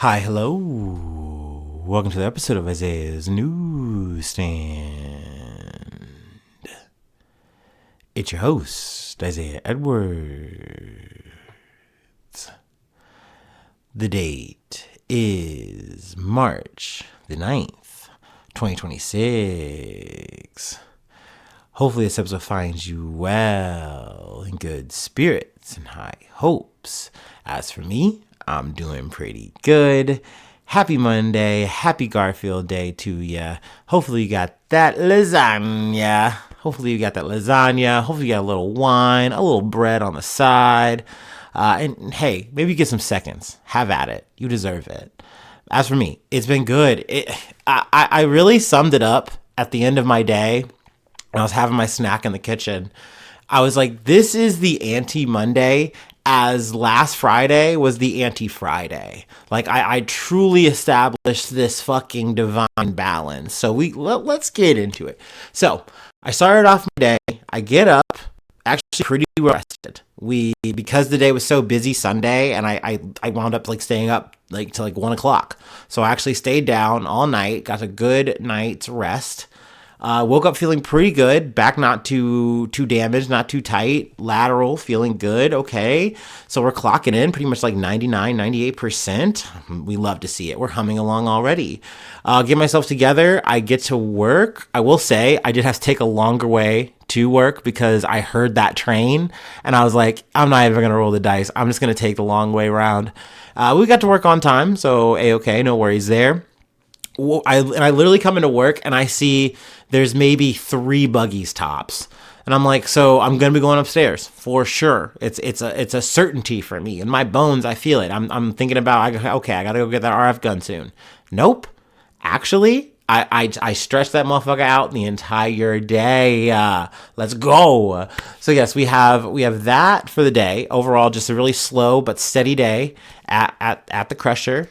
Hi, hello. Welcome to the episode of Isaiah's Newsstand. It's your host, Isaiah Edwards. The date is March the 9th, 2026. Hopefully this episode finds you well, in good spirits and high hopes. As for me, I'm doing pretty good. Happy Monday. Happy Garfield Day to ya. Hopefully you got that lasagna. Hopefully you got a little wine, a little bread on the side. And hey, maybe get some seconds. Have at it. You deserve it. As for me, it's been good. I really summed it up at the end of my day. I was having my snack in the kitchen. I was like, this is the anti-Monday as last Friday was the anti-Friday. Like, I truly established this fucking divine balance. So let's get into it. So I started off my day. I get up, actually pretty rested. Because the day was so busy Sunday, and I wound up like staying up like till like 1 o'clock. So I actually stayed down all night, got a good night's rest. Woke up feeling pretty good. Back not too damaged, not too tight. Lateral feeling good. Okay. So we're clocking in pretty much like 99, 98%. We love to see it. We're humming along already. Get myself together. I get to work. I will say I did have to take a longer way to work because I heard that train and I was like, I'm not even going to roll the dice. I'm just going to take the long way around. We got to work on time. So A-okay. No worries there. I literally come into work and I see there's maybe 3 buggies tops. And I'm like, so I'm going to be going upstairs for sure. It's a certainty for me. In my bones, I feel it. I'm thinking about, I got to go get that RF gun soon. Nope. Actually, I stretched that motherfucker out the entire day. Let's go. So yes, we have that for the day. Overall, just a really slow but steady day at the crusher.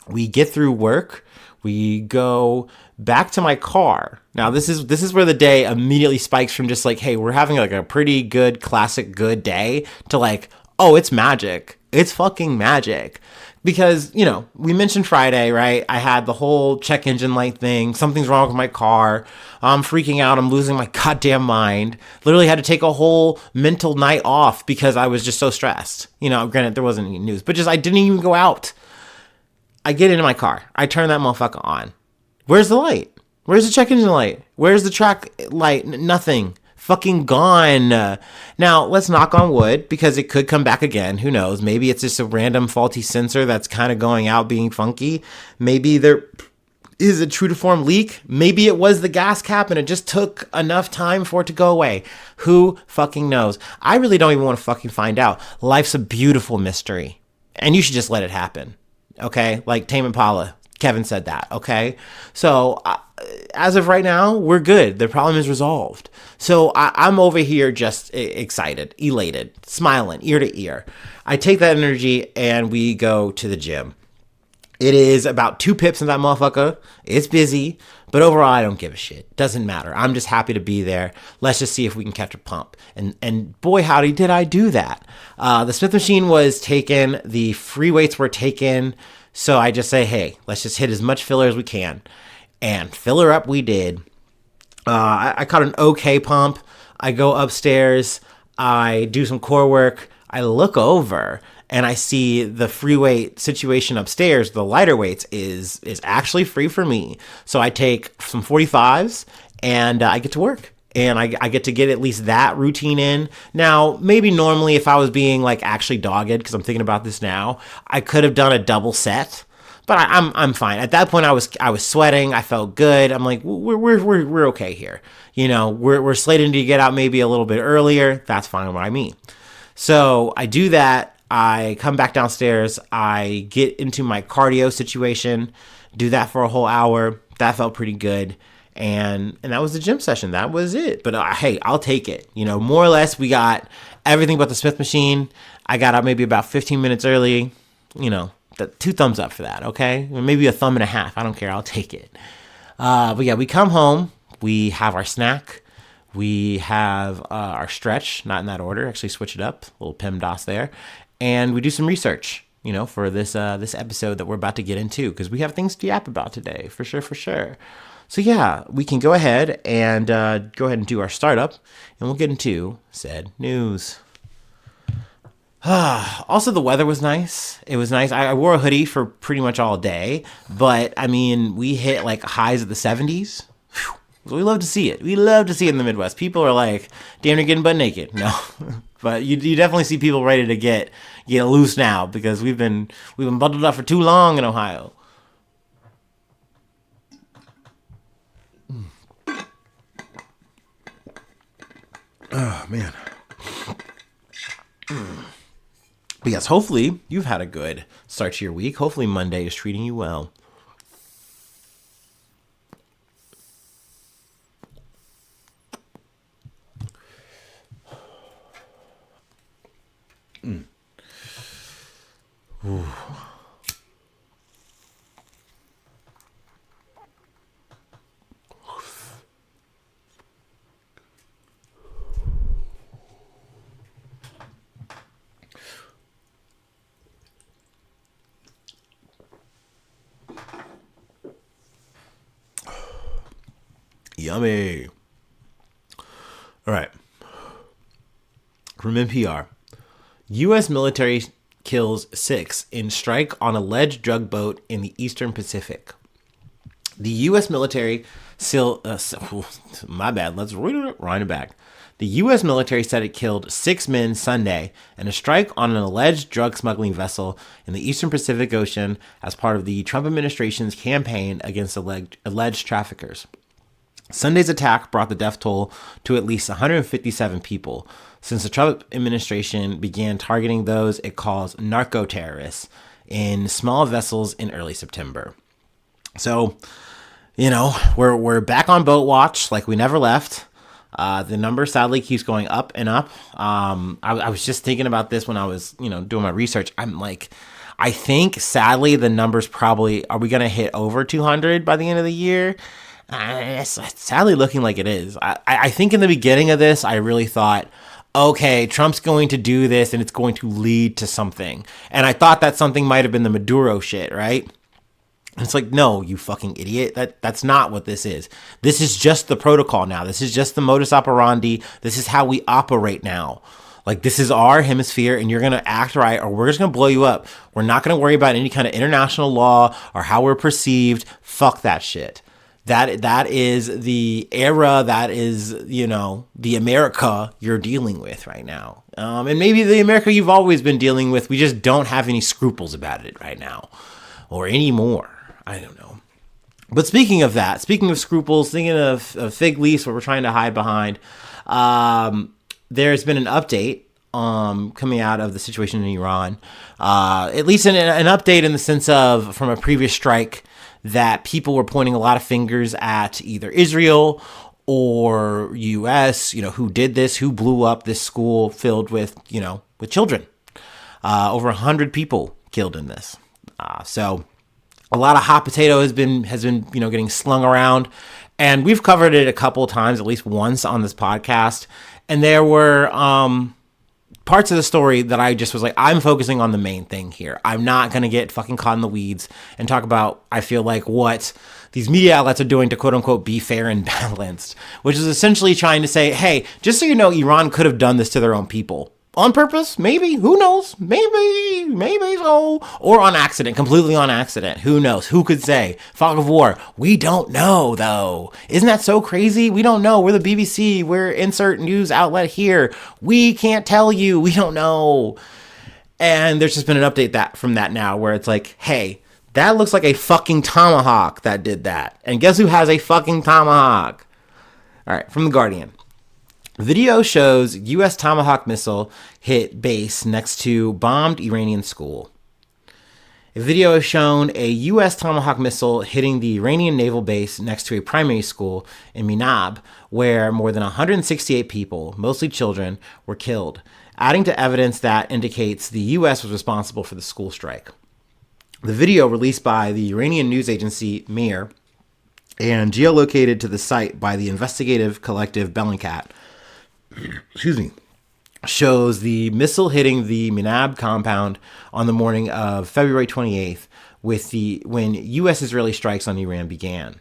We get through work. We go back to my car. Now, this is where the day immediately spikes from just like, hey, we're having like a pretty good, classic good day to like, oh, it's magic. It's fucking magic. Because, we mentioned Friday, right? I had the whole check engine light thing. Something's wrong with my car. I'm freaking out. I'm losing my goddamn mind. Literally had to take a whole mental night off because I was just so stressed. Granted, there wasn't any news, but just I didn't even go out. I get into my car. I turn that motherfucker on. Where's the light? Where's the check engine light? Where's the track light? Nothing. Fucking gone. Now, let's knock on wood because it could come back again. Who knows? Maybe it's just a random faulty sensor that's kind of going out being funky. Maybe there is a true to form leak. Maybe it was the gas cap and it just took enough time for it to go away. Who fucking knows? I really don't even want to fucking find out. Life's a beautiful mystery. And you should just let it happen. Okay, like Tame Impala, Kevin said that. Okay, so as of right now, we're good. The problem is resolved. So I'm over here just excited, elated, smiling ear to ear. I take that energy and we go to the gym. It is about 2 pips in that motherfucker. It's busy, but overall, I don't give a shit. Doesn't matter. I'm just happy to be there. Let's just see if we can catch a pump. And boy, howdy, did I do that. The Smith machine was taken. The free weights were taken. So I just say, hey, let's just hit as much filler as we can. And filler up we did. I caught an okay pump. I go upstairs. I do some core work. I look over and I see the free weight situation upstairs, the lighter weights, is actually free for me. So I take some 45s and I get to work. And I get to get at least that routine in. Now, maybe normally if I was being like actually dogged, because I'm thinking about this now, I could have done a double set. But I'm fine. At that point, I was sweating. I felt good. I'm like, we're okay here. We're slated to get out maybe a little bit earlier. That's fine by me. So I do that. I come back downstairs. I get into my cardio situation. Do that for a whole hour. That felt pretty good. And that was the gym session. That was it. But hey, I'll take it. More or less, we got everything but the Smith machine. I got up maybe about 15 minutes early. 2 thumbs up for that, okay? Maybe a thumb and a half. I don't care. I'll take it. But yeah, we come home. We have our snack. We have our stretch. Not in that order. Actually, switch it up. A little PEMDAS there. And we do some research. for this episode that we're about to get into, because we have things to yap about today, for sure. So yeah, we can go ahead and do our startup, and we'll get into said news. Also, the weather was nice. It was nice. I wore a hoodie for pretty much all day, but I mean, we hit like highs of the 70s. We love to see it. We love to see it in the Midwest. People are like, damn, you're getting butt naked. No, but you definitely see people ready to get loose now, because we've been bundled up for too long in Ohio. Oh man. But yes, hopefully you've had a good start to your week. Hopefully Monday is treating you well. Ooh. Yummy. All right. From NPR. U.S. military kills 6 in strike on alleged drug boat in the Eastern Pacific. The U.S. military my bad. Let's rewind it back. The U.S. military said it killed 6 men Sunday in a strike on an alleged drug smuggling vessel in the Eastern Pacific Ocean as part of the Trump administration's campaign against alleged traffickers. Sunday's attack brought the death toll to at least 157 people since the Trump administration began targeting those it calls narco-terrorists in small vessels in early September. So, we're back on boat watch like we never left. The number sadly keeps going up and up. I was just thinking about this when I was, doing my research. I'm like, I think sadly the numbers probably, are we going to hit over 200 by the end of the year? It's sadly looking like it is. I think in the beginning of this, I really thought, okay, Trump's going to do this and it's going to lead to something. And I thought that something might have been the Maduro shit, right? And it's like, no, you fucking idiot. That's not what this is. This is just the protocol now. This is just the modus operandi. This is how we operate now. Like, this is our hemisphere, and you're going to act right, or we're just going to blow you up. We're not going to worry about any kind of international law or how we're perceived. Fuck that shit. That is the era, that is, the America you're dealing with right now. And maybe the America you've always been dealing with, we just don't have any scruples about it right now. Or anymore. I don't know. But speaking of that, speaking of scruples, thinking of fig leaves, what we're trying to hide behind, there's been an update coming out of the situation in Iran. At least an update in the sense of, from a previous strike, that people were pointing a lot of fingers at either Israel or U.S., who did this, who blew up this school filled with, with children. Over 100 people killed in this. So a lot of hot potato has been, getting slung around, and we've covered it a couple of times, at least once on this podcast. And there were, parts of the story that I just was like, I'm focusing on the main thing here. I'm not going to get fucking caught in the weeds and talk about, I feel like, what these media outlets are doing to quote unquote be fair and balanced, which is essentially trying to say, hey, just so you know, Iran could have done this to their own people. On purpose? Maybe. Who knows? Maybe so. Or on accident. Completely on accident. Who knows? Who could say? Fog of war. We don't know, though. Isn't that so crazy? We don't know. We're the BBC. We're insert news outlet here. We can't tell you. We don't know. And there's just been an update from that now where it's like, hey, that looks like a fucking tomahawk that did that. And guess who has a fucking tomahawk? All right, from The Guardian. Video shows U.S. Tomahawk missile hit base next to bombed Iranian school. A video has shown a U.S. Tomahawk missile hitting the Iranian naval base next to a primary school in Minab, where more than 168 people, mostly children, were killed, adding to evidence that indicates the U.S. was responsible for the school strike. The video, released by the Iranian news agency Mir and geolocated to the site by the investigative collective Bellingcat, shows the missile hitting the Minab compound on the morning of February 28th when U.S. Israeli strikes on Iran began.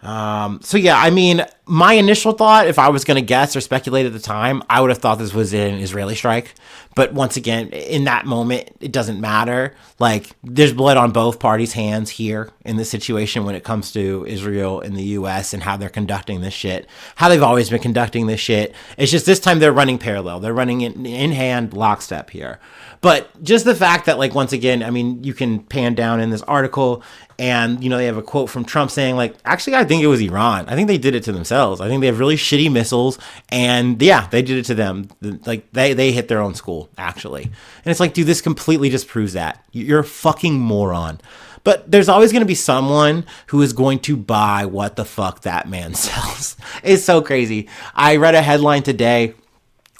So yeah, I mean, my initial thought, if I was going to guess or speculate at the time, I would have thought this was an Israeli strike. But once again, in that moment, it doesn't matter. Like, there's blood on both parties' hands here in this situation when it comes to Israel and the U.S. and how they're conducting this shit, how they've always been conducting this shit. It's just this time they're running parallel. They're running in hand lockstep here. But just the fact that, like, once again, I mean, you can pan down in this article and, you know, they have a quote from Trump saying, like, actually, I think it was Iran. I think they did it to themselves. I think they have really shitty missiles. And yeah, they did it to them. Like, they hit their own school, actually. And it's like, dude, this completely just proves that. You're a fucking moron. But there's always going to be someone who is going to buy what the fuck that man sells. It's so crazy. I read a headline today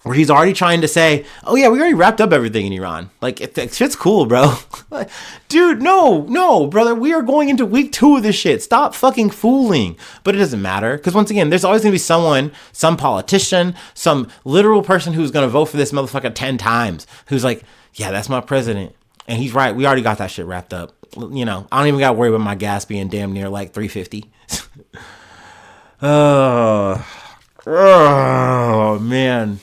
where he's already trying to say, oh yeah, we already wrapped up everything in Iran. Like, shit's cool, bro. Dude, no, brother. We are going into week 2 of this shit. Stop fucking fooling. But it doesn't matter. Because once again, there's always going to be someone, some politician, some literal person who's going to vote for this motherfucker 10 times. Who's like, yeah, that's my president. And he's right. We already got that shit wrapped up. You know, I don't even got to worry about my gas being damn near like $3.50. Oh, man.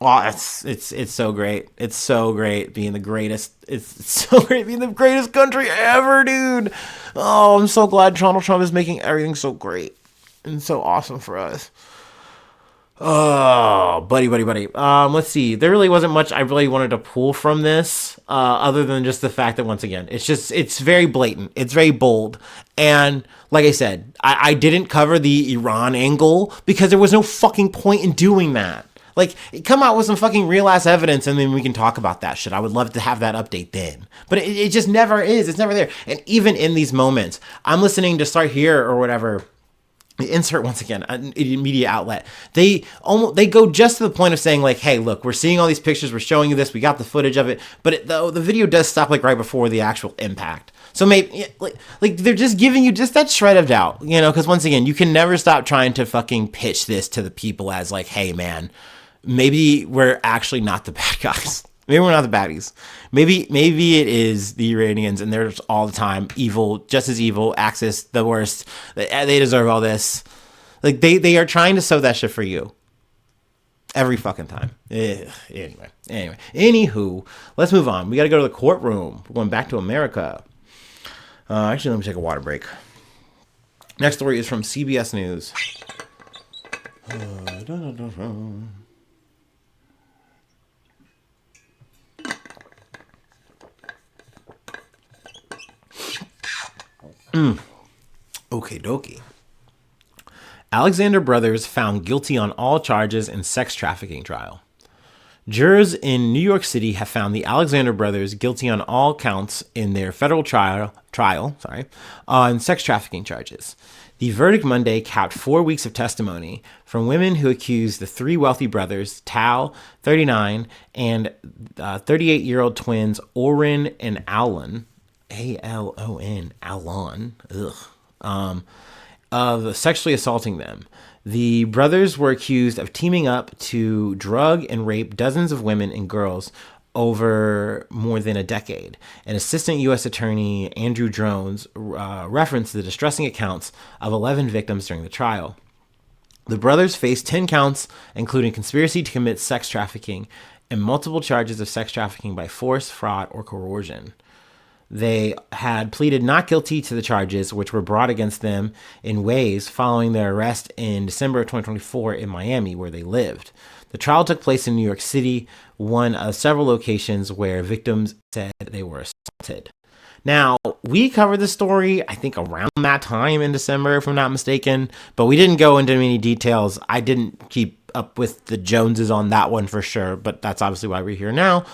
Oh, it's so great. It's so great being the greatest. It's so great being the greatest country ever, dude. Oh, I'm so glad Donald Trump is making everything so great and so awesome for us. Oh, buddy. Let's see. There really wasn't much I really wanted to pull from this, other than just the fact that, once again, it's very blatant. It's very bold. And like I said, I didn't cover the Iran angle because there was no fucking point in doing that. Like, come out with some fucking real-ass evidence, and then we can talk about that shit. I would love to have that update then. But it just never is. It's never there. And even in these moments, I'm listening to Start Here or whatever, insert, once again, a media outlet. They go just to the point of saying, like, hey, look, we're seeing all these pictures. We're showing you this. We got the footage of it. But the video does stop, like, right before the actual impact. So maybe, like they're just giving you just that shred of doubt, you know, because once again, you can never stop trying to fucking pitch this to the people as, like, hey, man, maybe we're actually not the bad guys. Maybe we're not the baddies. Maybe it is the Iranians, and they're just all the time evil, just as evil, Axis, the worst. They deserve all this. Like, they are trying to sow that shit for you. Every fucking time. Anyway. Anywho, let's move on. We got to go to the courtroom. We're going back to America. Actually, let me take a water break. Next story is from CBS News. Okay, dokie. Alexander brothers found guilty on all charges in sex trafficking trial. Jurors in New York City have found the Alexander brothers guilty on all counts in their federal trial on sex trafficking charges. The verdict Monday capped 4 weeks of testimony from women who accused the 3 wealthy brothers, Tal, 39, and 38-year-old twins Oren and Alon, A-L-O-N, Alon, of sexually assaulting them. The brothers were accused of teaming up to drug and rape dozens of women and girls over more than a decade. An assistant U.S. attorney, Andrew Jones, referenced the distressing accounts of 11 victims during the trial. The brothers faced 10 counts, including conspiracy to commit sex trafficking and multiple charges of sex trafficking by force, fraud, or coercion. They had pleaded not guilty to the charges, which were brought against them in ways following their arrest in December of 2024 in Miami, where they lived. The trial took place in New York City, one of several locations where victims said they were assaulted. Now, we covered the story, I think, around that time in December, if I'm not mistaken, but we didn't go into many details. I didn't keep up with the Joneses on that one for sure, but that's obviously why we're here now,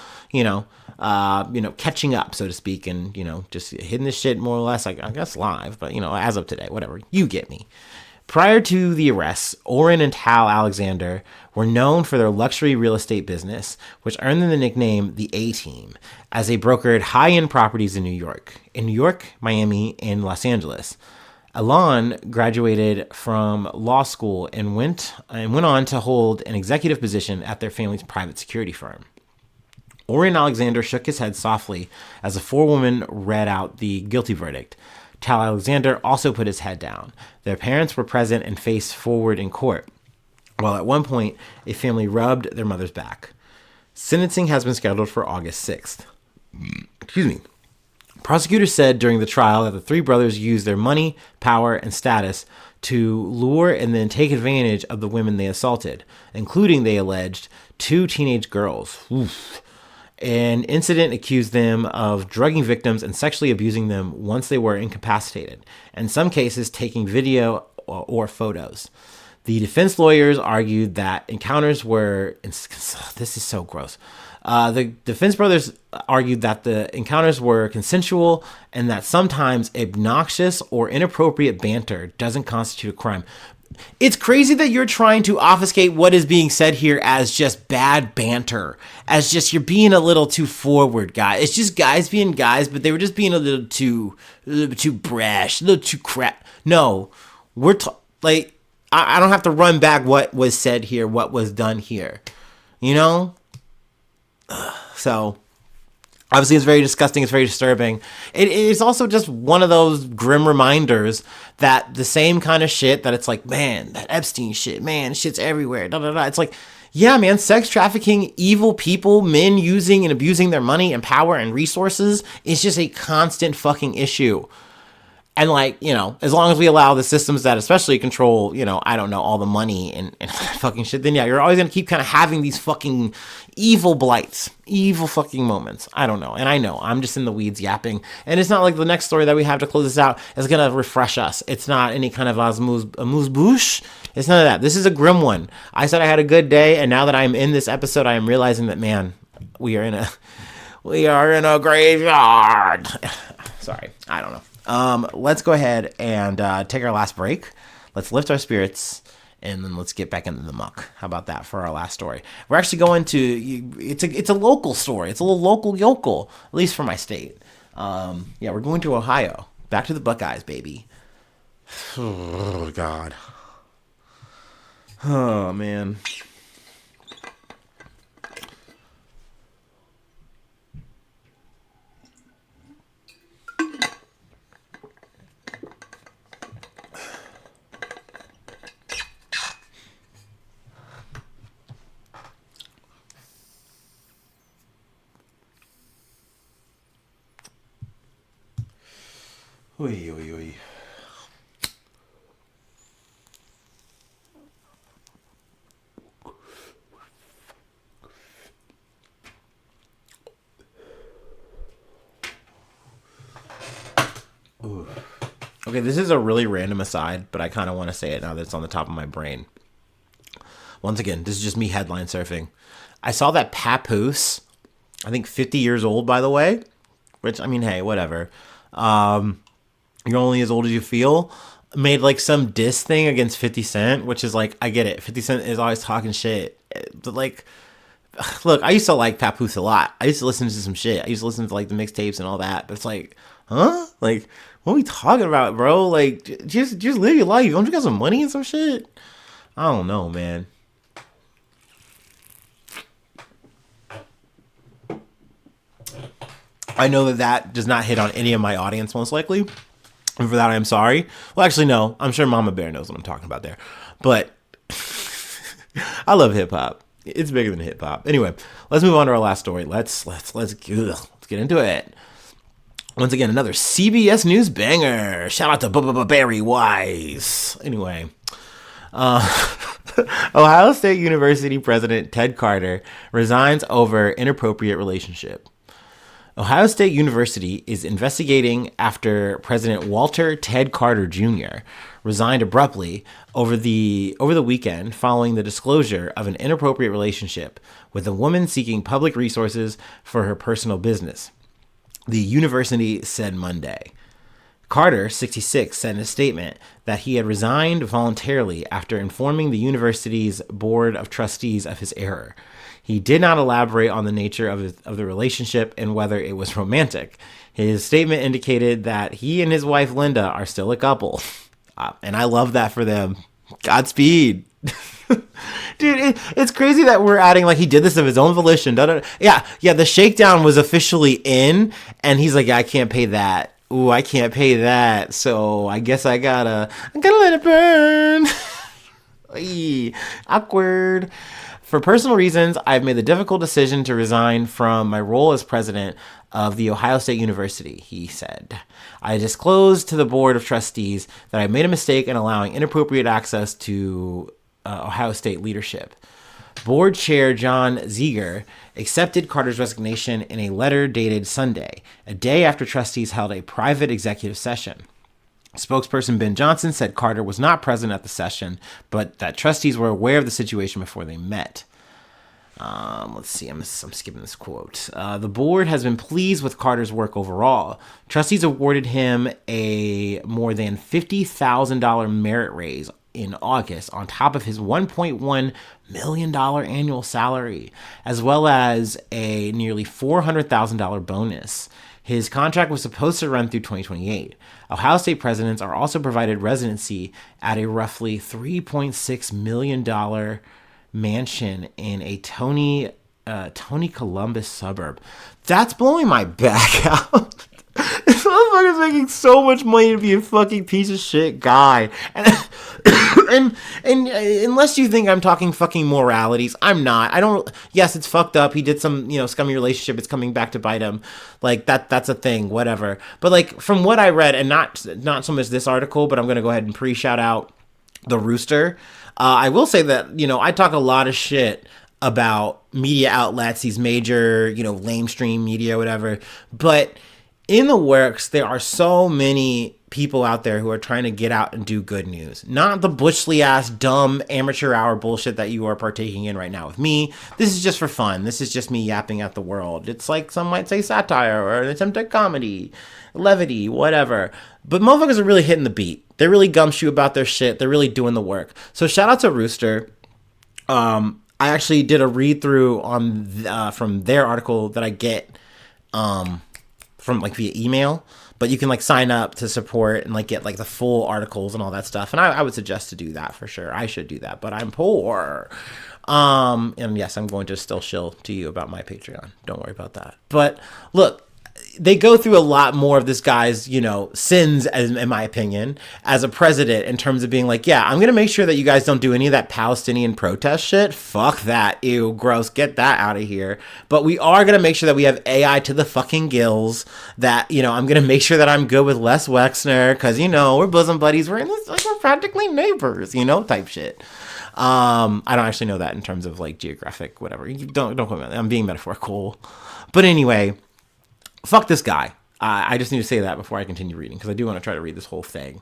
catching up, so to speak, and, just hitting this shit more or less, like, I guess live, but, as of today, whatever, you get me. Prior to the arrests, Oren and Tal Alexander were known for their luxury real estate business, which earned them the nickname the A-Team, as they brokered high-end properties in New York, Miami, and Los Angeles. Alon graduated from law school and went on to hold an executive position at their family's private security firm. Orion Alexander shook his head softly as the forewoman read out the guilty verdict. Tal Alexander also put his head down. Their parents were present and faced forward in court, while at one point, a family rubbed their mother's back. Sentencing has been scheduled for August 6th. Excuse me. Prosecutors said during the trial that the three brothers used their money, power, and status to lure and then take advantage of the women they assaulted, including, they alleged, 2 teenage girls. Oof. An incident accused them of drugging victims and sexually abusing them once they were incapacitated, in some cases taking video or photos. The defense lawyers argued that encounters were... This is so gross. The defense brothers argued that the encounters were consensual and that sometimes obnoxious or inappropriate banter doesn't constitute a crime. It's crazy that you're trying to obfuscate what is being said here as just bad banter, as just you're being a little too forward, guys. It's just guys being guys, but they were just being a little too brash, a little too crap. No, I don't have to run back what was said here, what was done here, you know? So obviously it's very disgusting. It's very disturbing. It's also just one of those grim reminders that the same kind of shit that it's like, man, that Epstein shit, man, shit's everywhere. Da, da, da. It's like, yeah, man, sex trafficking, evil people, men using and abusing their money and power and resources is just a constant fucking issue. And like, you know, as long as we allow the systems that especially control, you know, I don't know, all the money and fucking shit, then yeah, you're always going to keep kind of having these fucking evil blights, evil fucking moments. I don't know. And I know I'm just in the weeds yapping. And it's not like the next story that we have to close this out is going to refresh us. It's not any kind of amuse-bouche. It's none of that. This is a grim one. I said I had a good day. And now that I'm in this episode, I am realizing that, man, we are in a graveyard. Sorry. I don't know. Let's go ahead and take our last break. Let's lift our spirits, and then let's get back into the muck. How about that for our last story? We're actually going to, it's a local story. It's a little local yokel, at least for my state. Yeah, we're going to Ohio. Back to the Buckeyes, baby. Oh, God. Oh, man. Oy, oy, oy. Ooh. Okay, this is a really random aside, but I kind of want to say it now that it's on the top of my brain. Once again, this is just me headline surfing. I saw that Papoose, I think 50 years old, by the way, which, I mean, hey, whatever. You're only as old as you feel, made like some diss thing against 50 Cent, which is like, I get it. 50 Cent is always talking shit. But like, look, I used to like Papoose a lot. I used to listen to some shit. I used to listen to like the mixtapes and all that. But it's like, huh? Like, what are we talking about, bro? Like, just live your life. Don't you got some money and some shit? I don't know, man. I know that does not hit on any of my audience, most likely. And for that, I'm sorry. Well, actually, no. I'm sure Mama Bear knows what I'm talking about there. But I love hip hop. It's bigger than hip hop. Anyway, let's move on to our last story. Let's get into it. Once again, another CBS News banger. Shout out to Barry Weiss. Anyway, Ohio State University President Ted Carter resigns over inappropriate relationship. Ohio State University is investigating after President Walter Ted Carter Jr. resigned abruptly over the weekend following the disclosure of an inappropriate relationship with a woman seeking public resources for her personal business, the university said Monday. Carter, 66, said in a statement that he had resigned voluntarily after informing the university's board of trustees of his error. He did not elaborate on the nature of the relationship and whether it was romantic. His statement indicated that he and his wife Linda are still a couple. And I love that for them. Godspeed. Dude, it's crazy that we're adding like he did this of his own volition. Yeah, the shakedown was officially in, and he's like, yeah, I can't pay that. Ooh, I can't pay that. So I guess I gotta let it burn. Awkward. For personal reasons, I've made the difficult decision to resign from my role as president of the Ohio State University, he said. I disclosed to the board of trustees that I made a mistake in allowing inappropriate access to Ohio State leadership. Board chair John Ziegler accepted Carter's resignation in a letter dated Sunday, a day after trustees held a private executive session. Spokesperson Ben Johnson said Carter was not present at the session, but that trustees were aware of the situation before they met. Let's see, I'm skipping this quote. The board has been pleased with Carter's work overall. Trustees awarded him a more than $50,000 merit raise in August on top of his $1.1 million annual salary, as well as a nearly $400,000 bonus. His contract was supposed to run through 2028. Ohio State presidents are also provided residency at a roughly $3.6 million mansion in a Tony Columbus suburb. That's blowing my back out. This motherfucker's making so much money to be a fucking piece of shit guy. And unless you think I'm talking fucking moralities, I'm not. I don't. Yes, it's fucked up. He did some, scummy relationship. It's coming back to bite him. Like that's a thing. Whatever. But like from what I read, and not so much this article, but I'm gonna go ahead and pre-shout out the Rooster. I will say that I talk a lot of shit about media outlets, these major lamestream media, whatever. But in the works, there are so many people out there who are trying to get out and do good news. Not the Bushley ass, dumb amateur hour bullshit that you are partaking in right now with me. This is just for fun. This is just me yapping at the world. It's like some might say satire or an attempt at comedy, levity, whatever. But motherfuckers are really hitting the beat. They're really gumshoe about their shit. They're really doing the work. So shout out to Rooster. I actually did a read through on from their article that I get from like via email, but you can like sign up to support and like get like the full articles and all that stuff. And I would suggest to do that for sure. I should do that, but I'm poor. And yes, I'm going to still shill to you about my Patreon. Don't worry about that. But look, they go through a lot more of this guy's, sins, in my opinion, as a president in terms of being like, yeah, I'm going to make sure that you guys don't do any of that Palestinian protest shit. Fuck that. Ew, gross. Get that out of here. But we are going to make sure that we have AI to the fucking gills, that, I'm going to make sure that I'm good with Les Wexner because, we're bosom buddies. We're in this, like, we're practically neighbors, type shit. I don't actually know that in terms of like geographic, whatever. Don't quote me. I'm being metaphorical. But anyway, fuck this guy. I just need to say that before I continue reading because I do want to try to read this whole thing.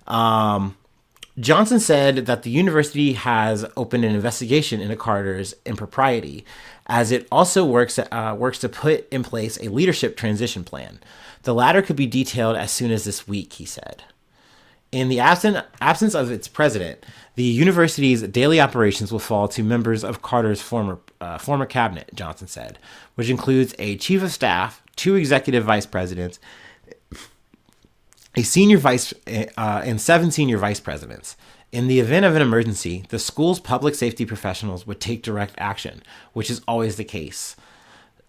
Johnson said that the university has opened an investigation into Carter's impropriety, as it also works to put in place a leadership transition plan. The latter could be detailed as soon as this week, he said. In the absence of its president, the university's daily operations will fall to members of Carter's former cabinet, Johnson said, which includes a chief of staff, 2 executive vice presidents, and 7 senior vice presidents. In the event of an emergency, the school's public safety professionals would take direct action, which is always the case.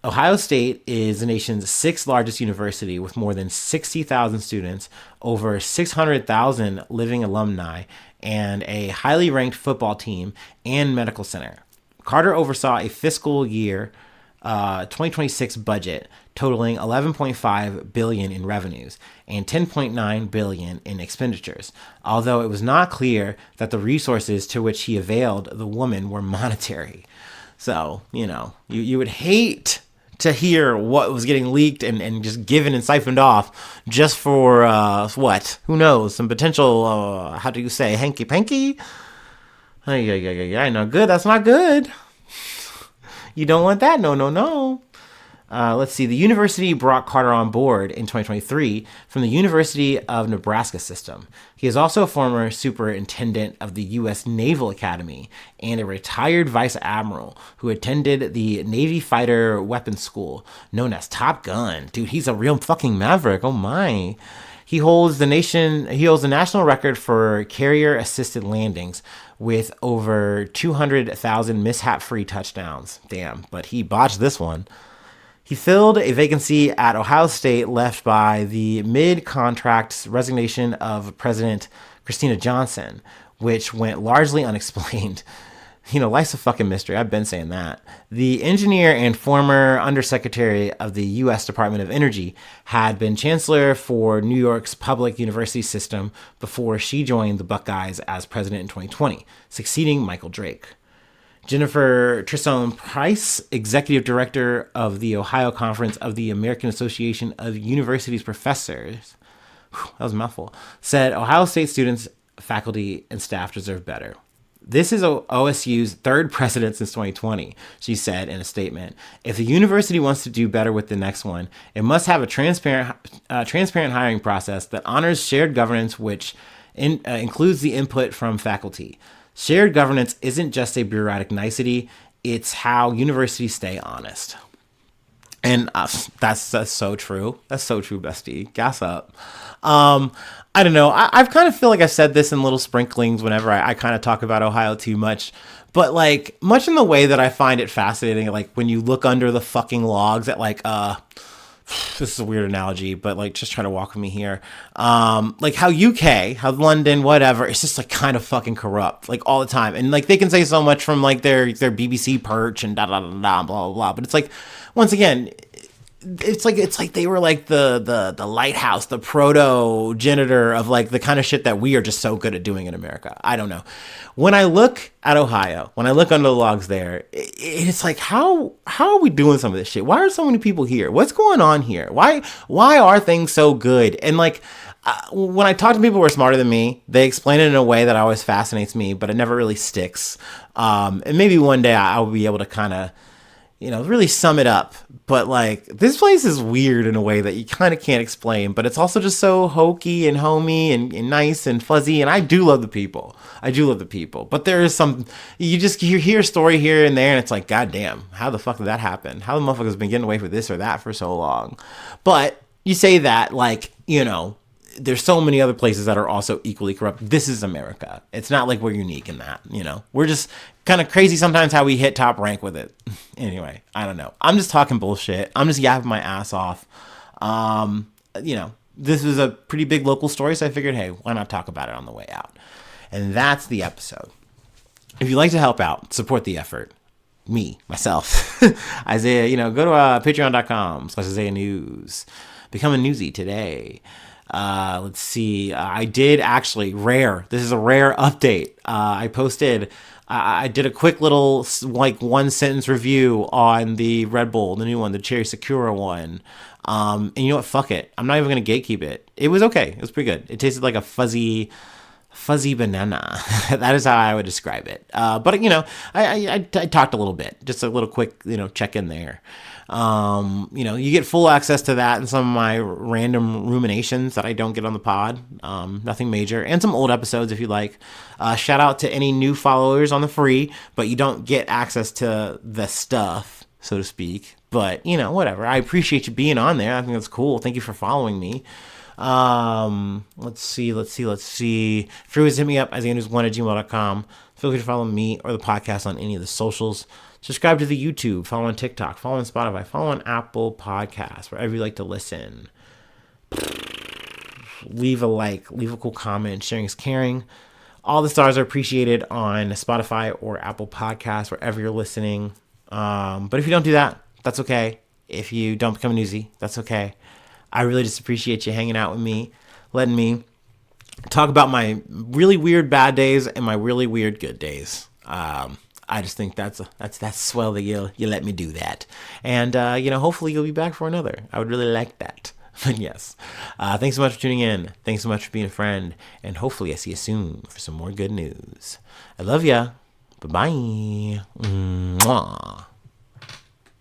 Ohio State is the nation's 6th largest university with more than 60,000 students, over 600,000 living alumni, and a highly ranked football team and medical center. Carter oversaw a fiscal year 2026 budget totaling $11.5 billion in revenues and $10.9 billion in expenditures, although it was not clear that the resources to which he availed the woman were monetary. So, you would hate to hear what was getting leaked and just given and siphoned off just for, what? Who knows? Some potential, how do you say, hanky-panky? Yeah, no good. That's not good. You don't want that. No. Let's see. The university brought Carter on board in 2023 from the University of Nebraska system. He is also a former superintendent of the U.S. Naval Academy and a retired vice admiral who attended the Navy Fighter Weapons School, known as Top Gun. Dude, he's a real fucking maverick. Oh my. He holds the national record for carrier-assisted landings with over 200,000 mishap-free touchdowns. Damn, but he botched this one. He filled a vacancy at Ohio State left by the mid-contract resignation of President Christina Johnson, which went largely unexplained. You know, life's a fucking mystery. I've been saying that. The engineer and former undersecretary of the U.S. Department of Energy had been chancellor for New York's public university system before she joined the Buckeyes as president in 2020, succeeding Michael Drake. Jennifer Trison Price, executive director of the Ohio Conference of the American Association of Universities Professors, that was a mouthful, said Ohio State students, faculty, and staff deserve better. This is OSU's third president since 2020, she said in a statement. If the university wants to do better with the next one, it must have a transparent hiring process that honors shared governance, which includes the input from faculty. Shared governance isn't just a bureaucratic nicety, it's how universities stay honest. And that's so true. That's so true, bestie. Gas up. I don't know. I kind of feel like I've said this in little sprinklings whenever I kind of talk about Ohio too much. But like much in the way that I find it fascinating, like when you look under the fucking logs at like, this is a weird analogy, but like just try to walk with me here. Like how UK, how London, whatever, it's just like kind of fucking corrupt, like all the time. And like they can say so much from like their BBC perch and da da da da blah blah blah. But it's like, once again, it's like they were like the lighthouse, the progenitor of like the kind of shit that we are just so good at doing in America. I don't know. When I look at Ohio, when I look under the logs there, it's like how are we doing some of this shit? Why are so many people here? What's going on here? Why are things so good? And like when I talk to people who are smarter than me, they explain it in a way that always fascinates me, but it never really sticks. And maybe one day I'll be able to kind of, you know, really sum it up. But like this place is weird in a way that you kind of can't explain, but it's also just so hokey and homey and nice and fuzzy. And I do love the people. But there is some, you hear a story here and there and it's like, God damn, how the fuck did that happen? How the motherfucker's been getting away with this or that for so long? But you say that like, you know, there's so many other places that are also equally corrupt. This is America. It's not like we're unique in that, you know. We're just kind of crazy sometimes how we hit top rank with it. Anyway, I don't know. I'm just talking bullshit. I'm just yapping my ass off. You know, this was a pretty big local story, so I figured, hey, why not talk about it on the way out? And that's the episode. If you'd like to help out, support the effort. Myself, Isaiah, you know, go to patreon.com/Isaiah News. Become a newsie today. Let's see. I did actually this is a rare update. I did a quick little like 1 sentence review on the Red Bull, the new one, the Cherry Sakura one. And you know what? Fuck it. I'm not even going to gatekeep it. It was okay. It was pretty good. It tasted like a fuzzy banana. That is how I would describe it. But you know, I talked a little bit, just a little quick, you know, check in there. You know, you get full access to that and some of my random ruminations that I don't get on the pod. Nothing major, and some old episodes if you like. Shout out to any new followers on the free, but you don't get access to the stuff, so to speak. But you know, whatever. I appreciate you being on there. I think that's cool. Thank you for following me. Let's see. If you always hit me up, IsaiahNews1@gmail.com. Feel free to follow me or the podcast on any of the socials. Subscribe to the YouTube, follow on TikTok, follow on Spotify, follow on Apple Podcasts, wherever you like to listen. Leave a like, leave a cool comment. Sharing is caring. All the stars are appreciated on Spotify or Apple Podcasts, wherever you're listening. But if you don't do that, that's okay. If you don't become a newsie, that's okay. I really just appreciate you hanging out with me, letting me talk about my really weird bad days and my really weird good days. I just think that's swell that you let me do that. And, you know, hopefully you'll be back for another. I would really like that. But yes, thanks so much for tuning in. Thanks so much for being a friend. And hopefully I see you soon for some more good news. I love ya. Bye-bye. Mwah.